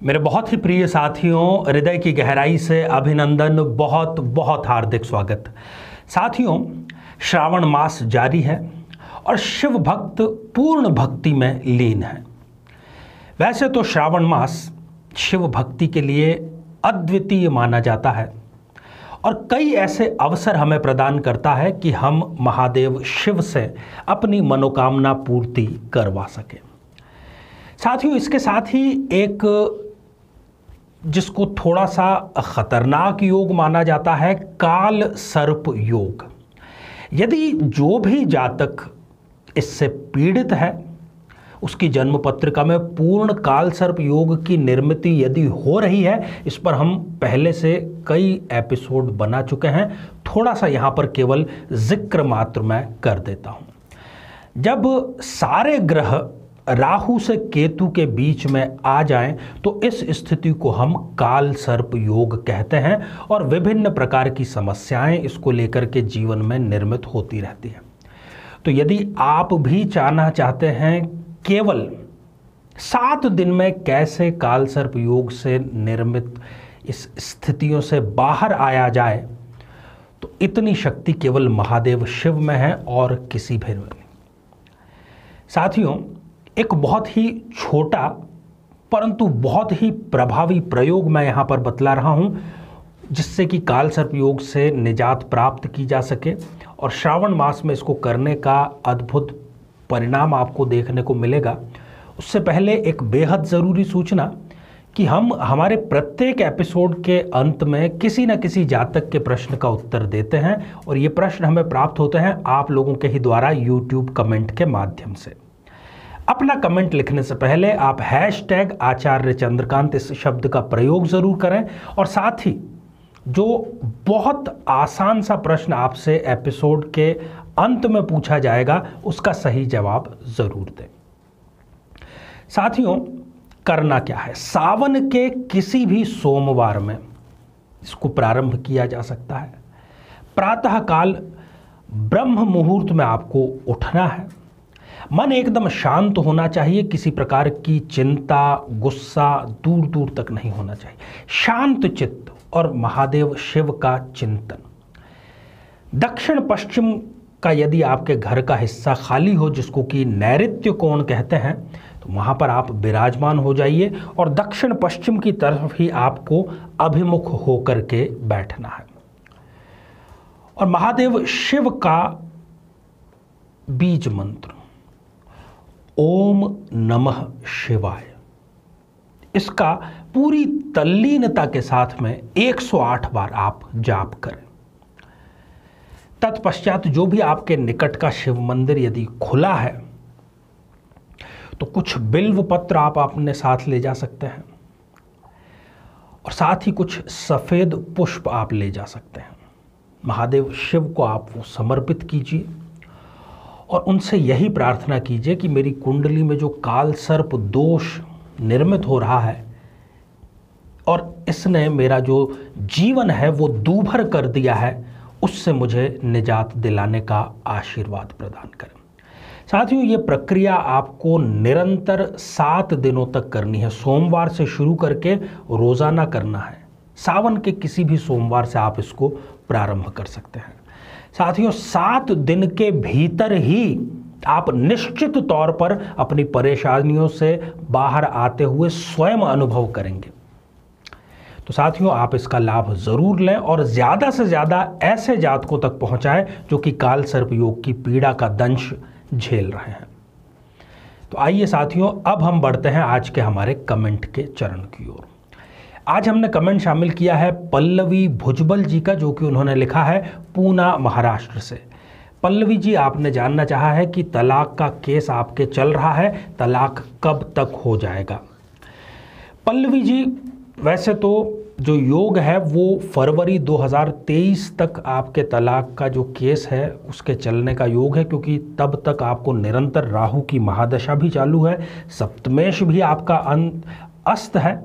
मेरे बहुत ही प्रिय साथियों, हृदय की गहराई से अभिनंदन, बहुत बहुत हार्दिक स्वागत। साथियों, श्रावण मास जारी है और शिव भक्त पूर्ण भक्ति में लीन है। वैसे तो श्रावण मास शिव भक्ति के लिए अद्वितीय माना जाता है और कई ऐसे अवसर हमें प्रदान करता है कि हम महादेव शिव से अपनी मनोकामना पूर्ति करवा सकें। साथियों, इसके साथ ही एक जिसको थोड़ा सा खतरनाक योग माना जाता है, काल सर्प योग। यदि जो भी जातक इससे पीड़ित है, उसकी जन्म पत्रिका में पूर्ण काल सर्प योग की निर्मिति यदि हो रही है, इस पर हम पहले से कई एपिसोड बना चुके हैं। थोड़ा सा यहाँ पर केवल जिक्र मात्र मैं कर देता हूँ। जब सारे ग्रह राहु से केतु के बीच में आ जाएं तो इस स्थिति को हम काल सर्प योग कहते हैं और विभिन्न प्रकार की समस्याएं इसको लेकर के जीवन में निर्मित होती रहती हैं। तो यदि आप भी जानना चाहते हैं केवल 7 दिन में कैसे काल सर्प योग से निर्मित इस स्थितियों से बाहर आया जाए, तो इतनी शक्ति केवल महादेव शिव में है और किसी भी में नहीं। साथियों, एक बहुत ही छोटा परंतु बहुत ही प्रभावी प्रयोग मैं यहाँ पर बतला रहा हूँ, जिससे कि काल सर्प योग से निजात प्राप्त की जा सके और श्रावण मास में इसको करने का अद्भुत परिणाम आपको देखने को मिलेगा। उससे पहले एक बेहद ज़रूरी सूचना कि हम हमारे प्रत्येक एपिसोड के अंत में किसी न किसी जातक के प्रश्न का उत्तर देते हैं और ये प्रश्न हमें प्राप्त होते हैं आप लोगों के ही द्वारा यूट्यूब कमेंट के माध्यम से। अपना कमेंट लिखने से पहले आप #आचार्य चंद्रकांत इस शब्द का प्रयोग जरूर करें और साथ ही जो बहुत आसान सा प्रश्न आपसे एपिसोड के अंत में पूछा जाएगा उसका सही जवाब जरूर दें। साथियों, करना क्या है? सावन के किसी भी सोमवार में इसको प्रारंभ किया जा सकता है। प्रातः काल ब्रह्म मुहूर्त में आपको उठना है। मन एकदम शांत होना चाहिए, किसी प्रकार की चिंता, गुस्सा दूर दूर तक नहीं होना चाहिए। शांत चित्त और महादेव शिव का चिंतन। दक्षिण पश्चिम का यदि आपके घर का हिस्सा खाली हो, जिसको कि नैऋत्य कोण कहते हैं, तो वहाँ पर आप विराजमान हो जाइए और दक्षिण पश्चिम की तरफ ही आपको अभिमुख होकर के बैठना है। और महादेव शिव का बीज मंत्र ओम नमः शिवाय, इसका पूरी तल्लीनता के साथ में 108 बार आप जाप करें। तत्पश्चात जो भी आपके निकट का शिव मंदिर यदि खुला है तो कुछ बिल्व पत्र आप अपने साथ ले जा सकते हैं और साथ ही कुछ सफ़ेद पुष्प आप ले जा सकते हैं। महादेव शिव को आप वो समर्पित कीजिए और उनसे यही प्रार्थना कीजिए कि मेरी कुंडली में जो काल सर्प दोष निर्मित हो रहा है और इसने मेरा जो जीवन है वो दूभर कर दिया है, उससे मुझे निजात दिलाने का आशीर्वाद प्रदान करें। साथियों, ये प्रक्रिया आपको निरंतर 7 दिनों तक करनी है। सोमवार से शुरू करके रोज़ाना करना है। सावन के किसी भी सोमवार से आप इसको प्रारंभ कर सकते हैं। साथियों, 7 दिन के भीतर ही आप निश्चित तौर पर अपनी परेशानियों से बाहर आते हुए स्वयं अनुभव करेंगे। तो साथियों, आप इसका लाभ जरूर लें और ज़्यादा से ज़्यादा ऐसे जातकों तक पहुंचाएं जो कि काल सर्प योग की पीड़ा का दंश झेल रहे हैं। तो आइए साथियों, अब हम बढ़ते हैं आज के हमारे कमेंट के चरण की ओर। आज हमने कमेंट शामिल किया है पल्लवी भुजबल जी का, जो कि उन्होंने लिखा है पूना, महाराष्ट्र से। पल्लवी जी, आपने जानना चाहा है कि तलाक का केस आपके चल रहा है, तलाक कब तक हो जाएगा? पल्लवी जी, वैसे तो जो योग है वो फरवरी 2023 तक आपके तलाक का जो केस है उसके चलने का योग है, क्योंकि तब तक आपको निरंतर राहु की महादशा भी चालू है, सप्तमेश भी आपका अस्त है।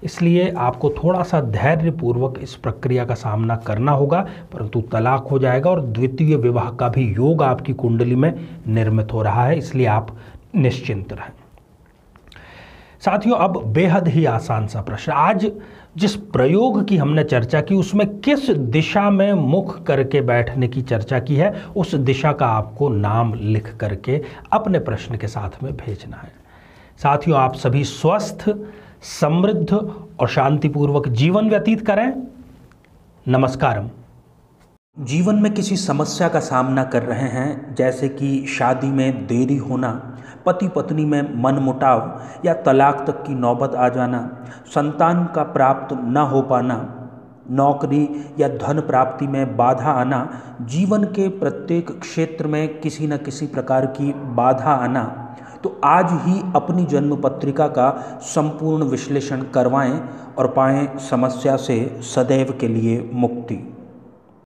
इसलिए आपको थोड़ा सा धैर्यपूर्वक इस प्रक्रिया का सामना करना होगा, परंतु तलाक हो जाएगा और द्वितीय विवाह का भी योग आपकी कुंडली में निर्मित हो रहा है, इसलिए आप निश्चिंत रहें। साथियों, अब बेहद ही आसान सा प्रश्न। आज जिस प्रयोग की हमने चर्चा की उसमें किस दिशा में मुख करके बैठने की चर्चा की है, उस दिशा का आपको नाम लिख करके अपने प्रश्न के साथ में भेजना है। साथियों, आप सभी स्वस्थ, समृद्ध और शांतिपूर्वक जीवन व्यतीत करें। नमस्कारम। जीवन में किसी समस्या का सामना कर रहे हैं, जैसे कि शादी में देरी होना, पति पत्नी में मनमुटाव या तलाक तक की नौबत आ जाना, संतान का प्राप्त न हो पाना, नौकरी या धन प्राप्ति में बाधा आना, जीवन के प्रत्येक क्षेत्र में किसी न किसी प्रकार की बाधा आना, तो आज ही अपनी जन्म पत्रिका का संपूर्ण विश्लेषण करवाएं और पाएं समस्या से सदैव के लिए मुक्ति।